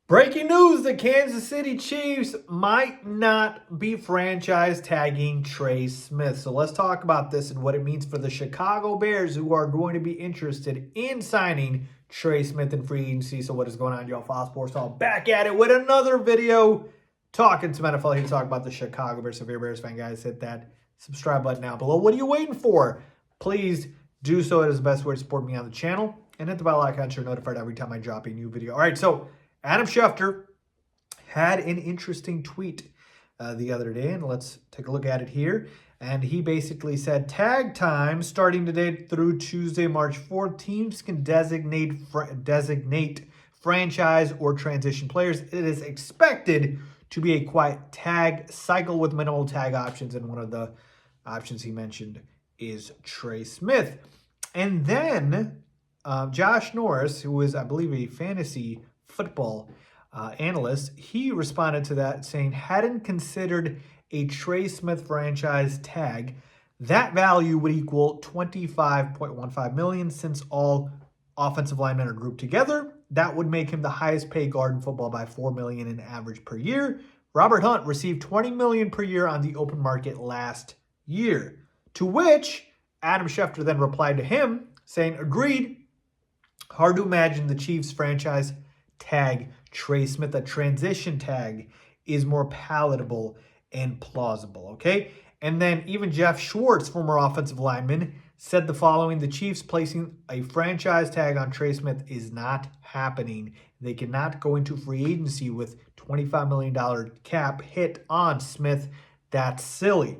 Breaking news, the Kansas City Chiefs might not be franchise tagging Trey Smith. So let's talk about this and what it means for the Chicago Bears, who are going to be interested in signing Trey Smith in free agency. So what is going on, y'all? Faiz Sports Talk back at it with another video talking some NFL here to talk about the Chicago Bears. So if you're a Bears fan, guys, hit that subscribe button down below. What are you waiting for? Please do so. It is the best way to support me on the channel. And hit the bell icon so you're notified every time I drop a new video. All right, so Adam Schefter had an interesting tweet the other day, and let's take a look at it here. And he basically said, tag time starting today through Tuesday, March 4th. Teams can designate franchise or transition players. It is expected to be a quiet tag cycle with minimal tag options, and one of the options he mentioned is Trey Smith. And then Josh Norris, who is, I believe, a fantasy football analyst, he responded to that saying, hadn't considered a Trey Smith franchise tag, that value would equal $25.15 million. Since all offensive linemen are grouped together, that would make him the highest paid guard in football by $4 million in average per year. Robert Hunt received $20 million per year on the open market last year, to which Adam Schefter then replied to him saying, agreed. Hard to imagine the Chiefs franchise tag Trey Smith. A transition tag is more palatable and plausible, okay? And then even Jeff Schwartz, former offensive lineman, said the following: the Chiefs placing a franchise tag on Trey Smith is not happening. They cannot go into free agency with $25 million cap hit on Smith. That's silly.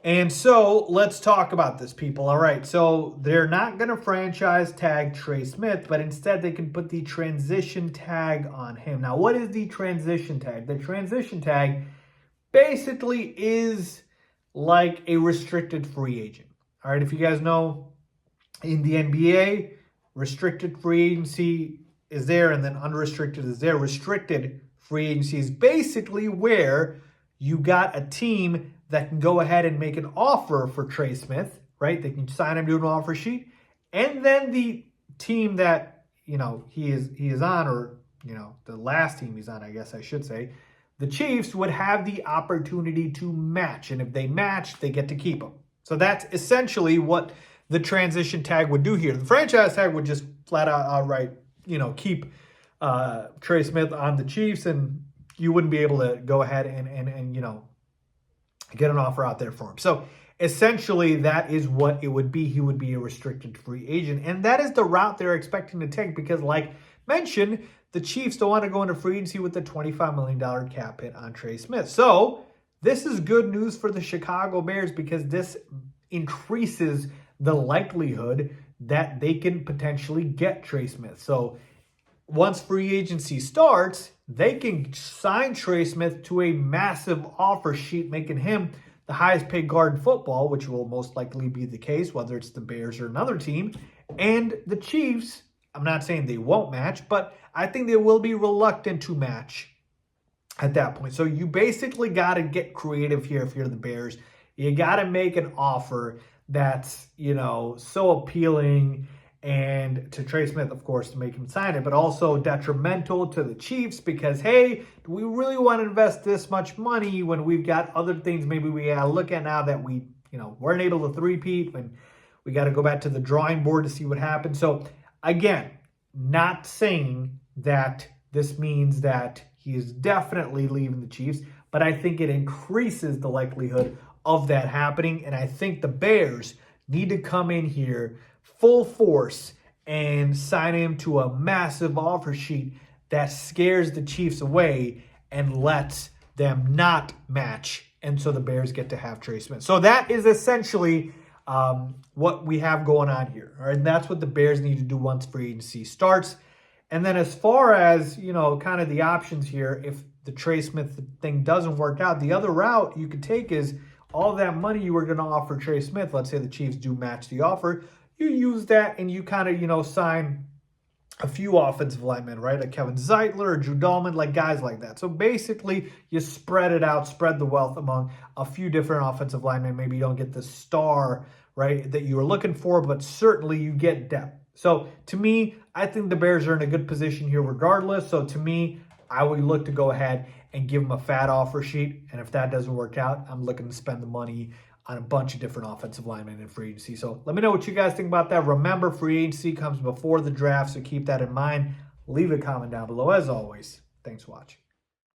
And so let's talk about this, people. All right, so they're not going to franchise tag Trey Smith, but instead they can put the transition tag on him. Now, what is the transition tag? The transition tag basically is like a restricted free agent. All right, if you guys know, in the NBA, restricted free agency is there, and then unrestricted is there. Restricted free agency is basically where you got a team that can go ahead and make an offer for Trey Smith, right? They can sign him to an offer sheet. And then the team that, he is on, or, the last team he's on, I guess I should say, the Chiefs would have the opportunity to match. And if they match, they get to keep him. So that's essentially what the transition tag would do here. The franchise tag would just flat out outright, keep Trey Smith on the Chiefs, and you wouldn't be able to go ahead and get an offer out there for him. So essentially, that is what it would be. He would be a restricted free agent. And that is the route they're expecting to take because, like mentioned, the Chiefs don't want to go into free agency with the $25 million cap hit on Trey Smith. So this is good news for the Chicago Bears because this increases the likelihood that they can potentially get Trey Smith. So once free agency starts, they can sign Trey Smith to a massive offer sheet, making him the highest paid guard in football, which will most likely be the case, whether it's the Bears or another team. And the Chiefs, I'm not saying they won't match, but I think they will be reluctant to match at that point. So you basically got to get creative here if you're the Bears. You got to make an offer that's, so appealing, and to Trey Smith, of course, to make him sign it, but also detrimental to the Chiefs because, hey, do we really want to invest this much money when we've got other things maybe we got to look at now that we, weren't able to three-peat, and we got to go back to the drawing board to see what happens. So, again, not saying that this means that he is definitely leaving the Chiefs, but I think it increases the likelihood of that happening, and I think the Bears need to come in here full force and sign him to a massive offer sheet that scares the Chiefs away and lets them not match. And so the Bears get to have Trey Smith. So that is essentially what we have going on here. All right? And that's what the Bears need to do once free agency starts. And then as far as, kind of the options here, if the Trey Smith thing doesn't work out, the other route you could take is all that money you were going to offer Trey Smith. Let's say the Chiefs do match the offer. You use that and you kind of, sign a few offensive linemen, right? Like Kevin Zeitler or Drew Dahlman, like guys like that. So basically, you spread it out, spread the wealth among a few different offensive linemen. Maybe you don't get the star, right, that you were looking for, but certainly you get depth. So to me, I think the Bears are in a good position here regardless. So to me, I would look to go ahead and give him a fat offer sheet. And if that doesn't work out, I'm looking to spend the money on a bunch of different offensive linemen in free agency. So let me know what you guys think about that. Remember, free agency comes before the draft, so keep that in mind. Leave a comment down below. As always, thanks for watching.